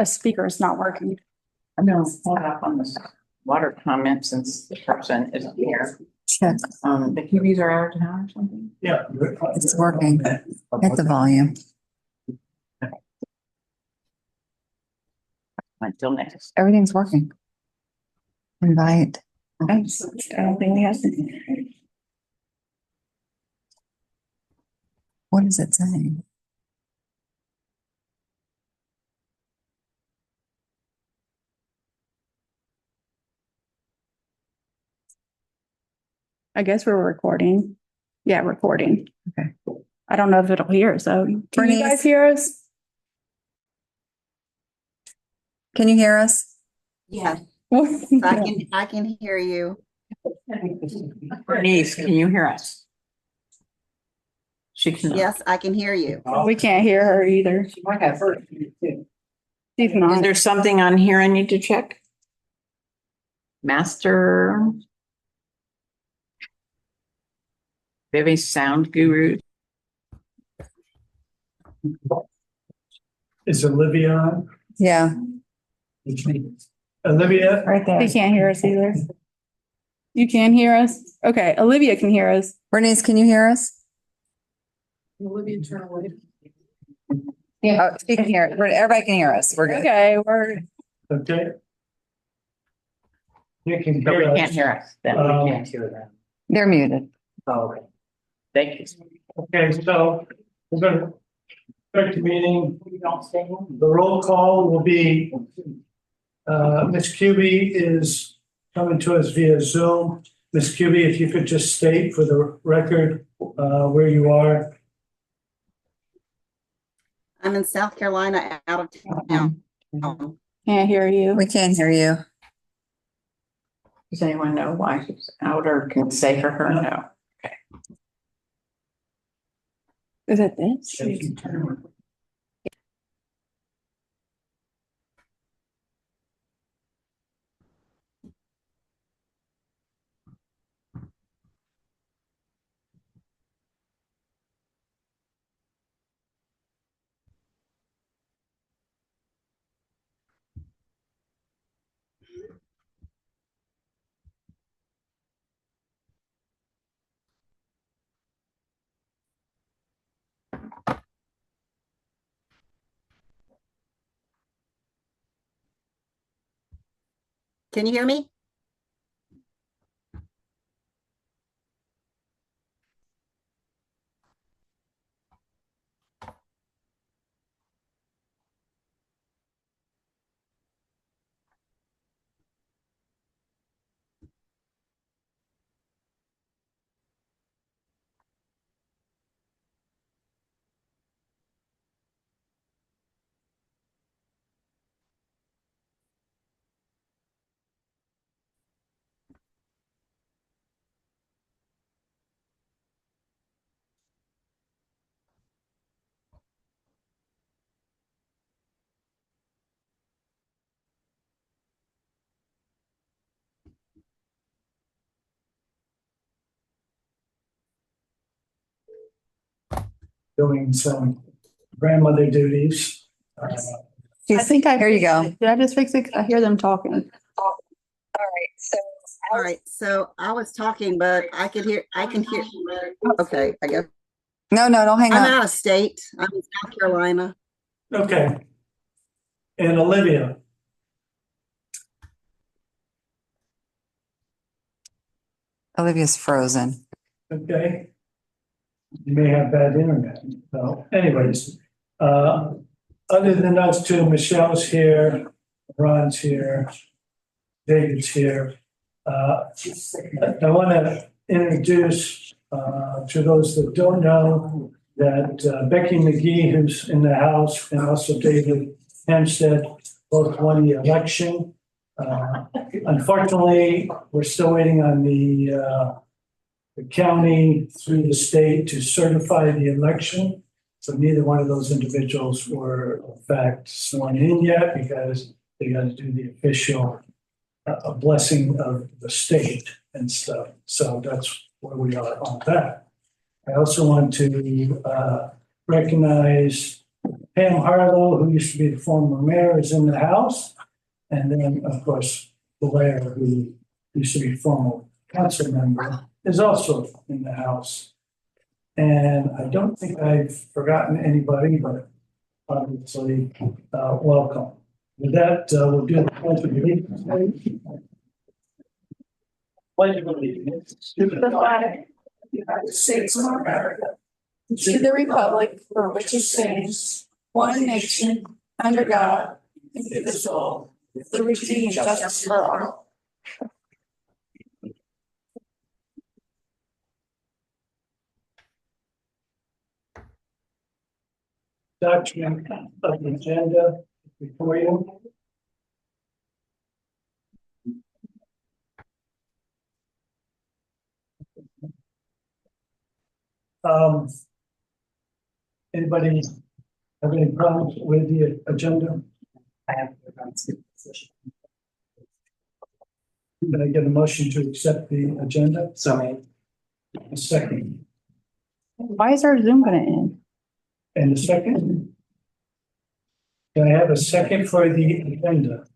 a speaker is not working. I'm gonna hold up on this water comment since the person isn't here. Check. The QBs are out of town or something? Yeah. It's working. Hit the volume. Until next. Everything's working. Invite. I don't think we have to. What is it saying? I guess we're recording. Yeah, recording. Okay. I don't know if it'll hear, so can you Bernice? guys hear us? Can you hear us? Yeah, Yeah. I can hear you. Bernice, can you hear us? She can. Yes, I can hear you. We can't hear her either. She might have heard you too. She's Is not. there something on here I need to check? Master. We have a sound guru. Is Olivia on? Yeah. Olivia, Right there. She can't hear us either. You can hear us? Okay, Olivia can hear us. Bernice, can you hear us? Olivia, turn away. Oh, she can hear. Everybody can hear us. We're good. Okay, we're, okay. You can But we hear can't us. hear us. Then Um, we can't hear them. They're muted. Oh, okay. Thank you. Okay, so we're gonna start the meeting. The roll call will be, Ms. Cubie is coming to us via Zoom. Ms. Cubie, if you could just state for the record, where you are. I'm in South Carolina, out of town. can't hear you. We can hear you. Does anyone know why she's out or can say for her? No. Is it this? Can you hear me? Doing some grandmother duties. I think I. Here you go. Did I just fix it? 'Cause I hear them talking. All right, so I was talking, but I can hear, okay, I guess. No, don't hang I'm up. out of state. I'm in South Carolina. Okay. And Olivia, Olivia's frozen. okay. You may have bad internet. So anyways, other than those two, Michelle's here, Ron's here, David's here. I want to introduce, to those that don't know, that Becky McGee, who's in the House, and also David Hempstead, both won the election. Unfortunately, we're still waiting on the county through the state to certify the election. So neither one of those individuals were in fact sworn in yet because they got to do the official blessing of the state and stuff. So that's where we are on that. I also want to recognize Pam Harlow, who used to be the former mayor, is in the house. And then, of course, Blair, who used to be former council member, is also in the house. And I don't think I've forgotten anybody, but obviously, welcome. With that, we'll do the pledge of allegiance. Pledge of allegiance to the flag of the United States of America, To the republic for which it stands, one nation, under God, indivisible, with liberty and justice for all. document of the agenda before you. Anybody have any problems with the agenda? I have. Can I get a motion to accept the agenda? So made. A second. Why is our Zoom gonna end? And a second? Can I have a second for the agenda?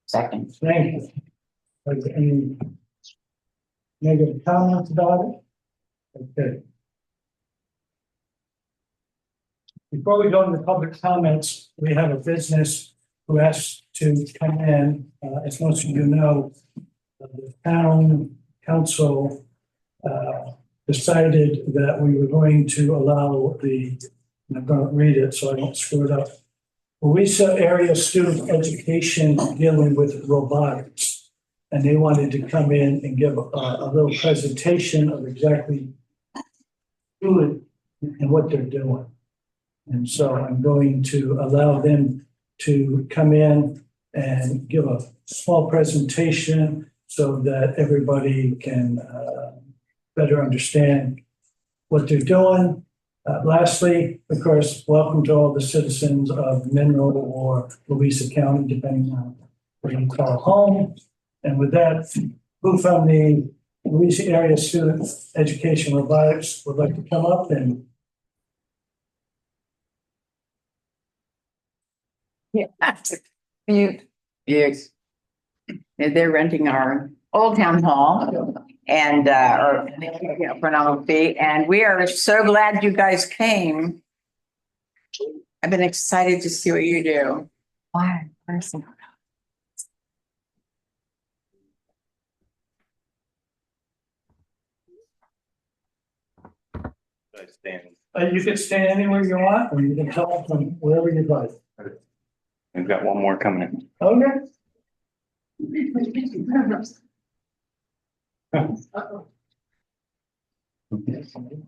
Second. Thank you. Are there any negative comments about it? Okay. Before we go into public comments, we have a business who asked to come in. As most of you know, the town council decided that we were going to allow and I'm going to read it so I don't screw it up. Louisa area student education dealing with robotics. And they wanted to come in and give a little presentation of exactly who it and what they're doing. And so I'm going to allow them to come in and give a small presentation so that everybody can better understand what they're doing. Lastly, of course, welcome to all the citizens of Mineral or Louisa County, depending on where you call home. And with that, who from the Louisa Area Student Education Robotics would like to come up and Yes. They're renting our Old Town Hall and, for an annual fee, and we are so glad you guys came. I've been excited to see what you do. Why? Person. you can stand anywhere you want, or you can talk from wherever you'd like. We've got one more coming in. Okay.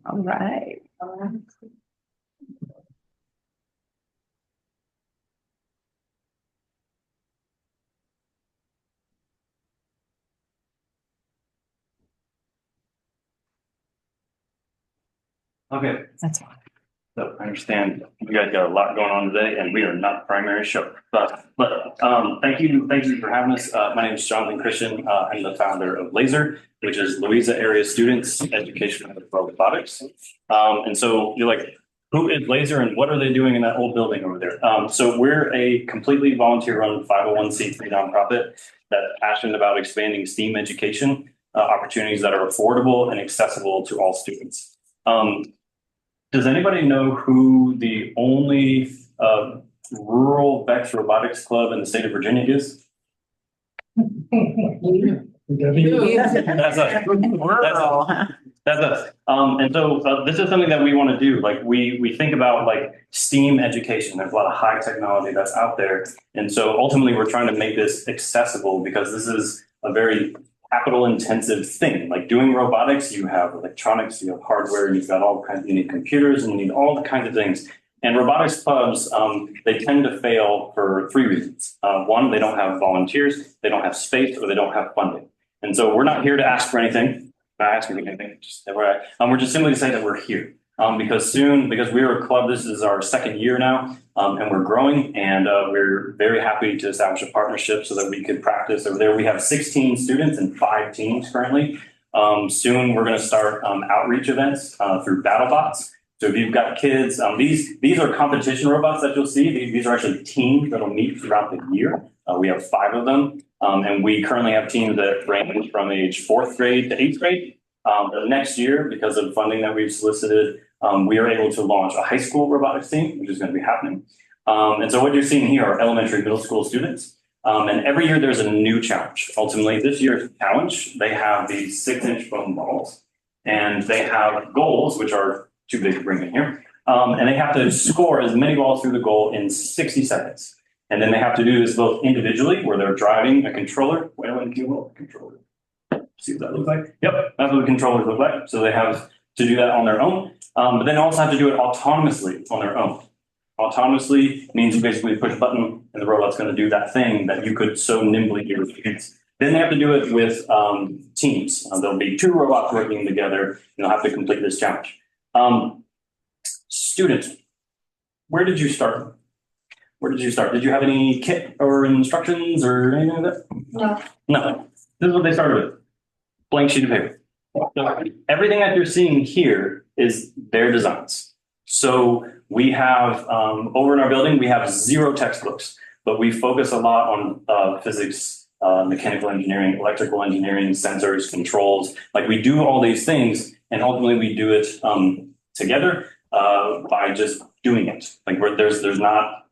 All right. Okay, That's fine. so I understand you guys got a lot going on today and we are not the primary show, but thank you for having us. My name is Jonathan Christian. I'm the founder of Laser, which is Louisa Area Students Education for Robotics. And so you're like, who is Laser and what are they doing in that old building over there? So we're a completely volunteer-run 501c3 nonprofit that's passionate about expanding STEAM education opportunities that are affordable and accessible to all students. Does anybody know who the only rural VEX robotics club in the state of Virginia is? That's us. Rural, huh? That's us. And so this is something that we want to do. Like we think about like STEAM education. There's a lot of high technology that's out there. And so ultimately we're trying to make this accessible because this is a very capital intensive thing. Like doing robotics, you have electronics, you have hardware, and you've got all kinds, you need computers and you need all the kinds of things. And robotics clubs, they tend to fail for three reasons. One, they don't have volunteers, they don't have space, or they don't have funding. And so we're not here to ask for anything. Not asking for anything. We're just simply to say that we're here. Because we're a club, this is our second year now, and we're growing, and we're very happy to establish a partnership so that we could practice over there. We have 16 students and 5 teams currently. Soon we're going to start outreach events through BattleBots. So if you've got kids, these are competition robots that you'll see. These are actually teams that'll meet throughout the year. We have 5 of them, and we currently have teams that range from age 4th grade to 8th grade. The next year, because of funding that we've solicited, we are able to launch a high school robotics team, which is going to be happening. And so what you're seeing here are elementary, middle school students. And every year there's a new challenge. Ultimately, this year's challenge, they have these 6-inch foam balls, and they have goals, which are too big to bring in here. And they have to score as many balls through the goal in 60 seconds. And then they have to do this both individually, where they're driving a controller. Well, if you will, controller. See what that looks like? Yep, that's what the controllers look like. So they have to do that on their own, but then also have to do it autonomously on their own. Autonomously means you basically push a button and the robot's going to do that thing that you could so nimbly do with your hands. Then they have to do it with teams. There'll be 2 robots working together, and they'll have to complete this challenge. Students, where did you start? Where did you start? Did you have any kit or instructions or anything like that? No. Nothing. This is what they started with. Blank sheet of paper. So everything that you're seeing here is their designs. So we have, over in our building, we have 0 textbooks, but we focus a lot on physics, mechanical engineering, electrical engineering, sensors, controls. Like we do all these things, and ultimately we do it together by just doing it. Like there's not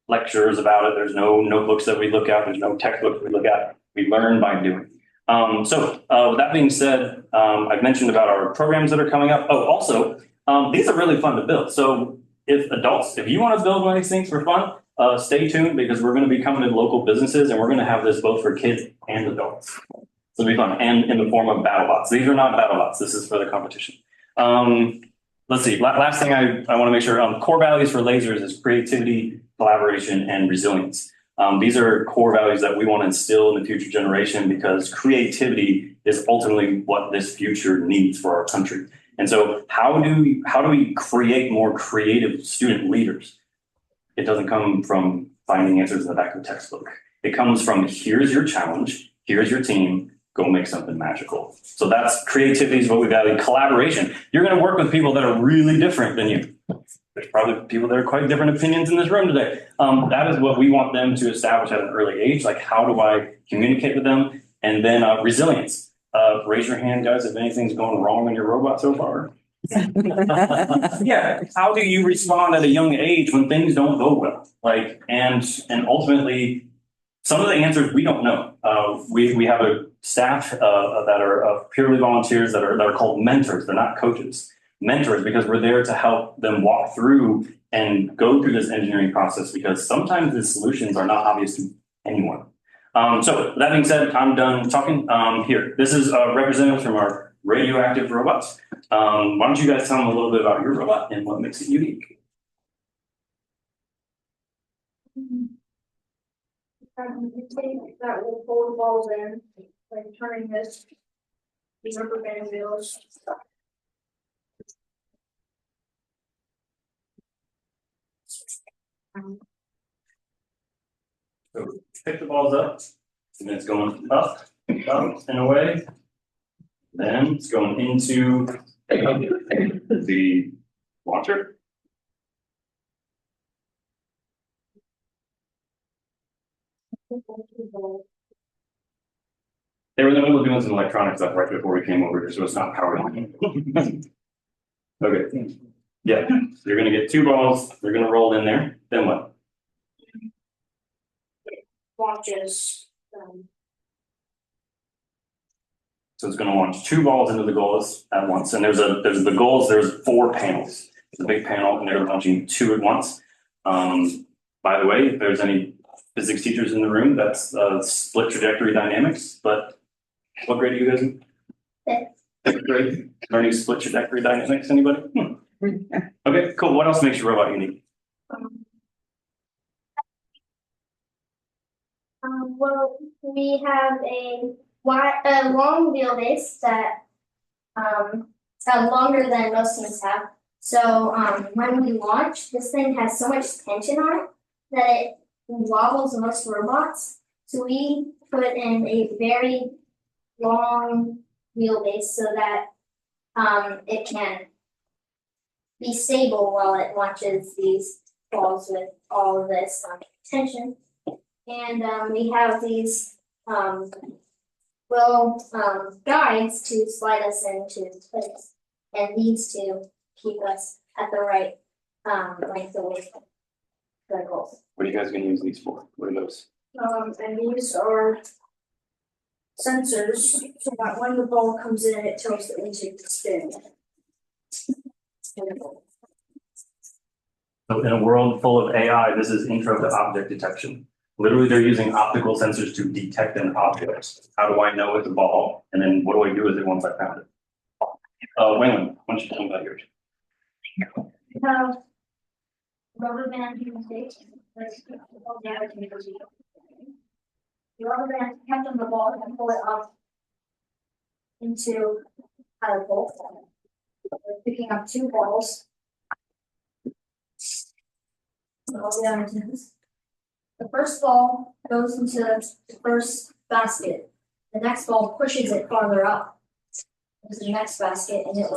lectures about it. There's no notebooks that we look at. There's no textbooks we look at. We learn by doing. So with that being said, I've mentioned about our programs that are coming up. Oh, also, these are really fun to build. So if you want to build one of these things for fun, stay tuned, because we're going to be coming to local businesses, and we're going to have this both for kids and adults. So it'll be fun, and in the form of battle bots. These are not battle bots. This is for the competition. Let's see. Last thing I want to make sure. Core values for lasers is creativity, collaboration, and resilience. These are core values that we want to instill in the future generation, because creativity is ultimately what this future needs for our country. And so how do we create more creative student leaders? It doesn't come from finding answers in the back of the textbook. It comes from, here's your challenge, here's your team, go make something magical. So that's creativity is what we value. Collaboration. You're going to work with people that are really different than you. There's probably people that are quite different opinions in this room today. That is what we want them to establish at an early age. Like, how do I communicate with them? And then resilience. Raise your hand, guys, if anything's going wrong in your robot so far. Yeah. How do you respond at a young age when things don't go well? Like, and ultimately, some of the answers we don't know. We have a staff that are purely volunteers that are called mentors. They're not coaches. Mentors, because we're there to help them walk through and go through this engineering process, because sometimes the solutions are not obvious to anyone. So with that being said, I'm done talking. Here, this is representatives from our radioactive robots. Why don't you guys tell them a little bit about your robot and what makes it unique? That will hold balls in, like turning these rubber band wheels. So pick the balls up, and it's going up and away. Then it's going into the launcher. They were in the middle of doing some electronic stuff right before we came over here, so it's not powered on. Okay. Yeah, so you're gonna get 2 balls, they're gonna roll in there, then what? Launches. So it's gonna launch 2 balls into the goals at once, and there's 4 panels. It's a big panel, and they're launching 2 at once. By the way, if there's any physics teachers in the room, that's split trajectory dynamics, but what grade are you guys in? 5th grade, learning split trajectory dynamics, anybody? Okay, cool. What else makes your robot unique? Well, we have a long wheelbase that is longer than most things have. So when we launch, this thing has so much tension on it that it wobbles most robots. So we put in a very long wheelbase so that it can be stable while it launches these balls with all of this tension. And we have these guides to slide us into place, and these to keep us at the right length away from the goals. What are you guys gonna use these for? What are those? And these are sensors, so that when the ball comes in, it tells the engine to spin. So in a world full of AI, this is intro to object detection. Literally, they're using optical sensors to detect an object. How do I know it's a ball? And then what do I do with it once I found it? Waylon, why don't you tell me about yours? We have rubber band tape, the rubber band kept on the ball and pull it up into catapult. We're picking up two balls. The first ball goes into the first basket. The next ball pushes it farther up into the next basket, and it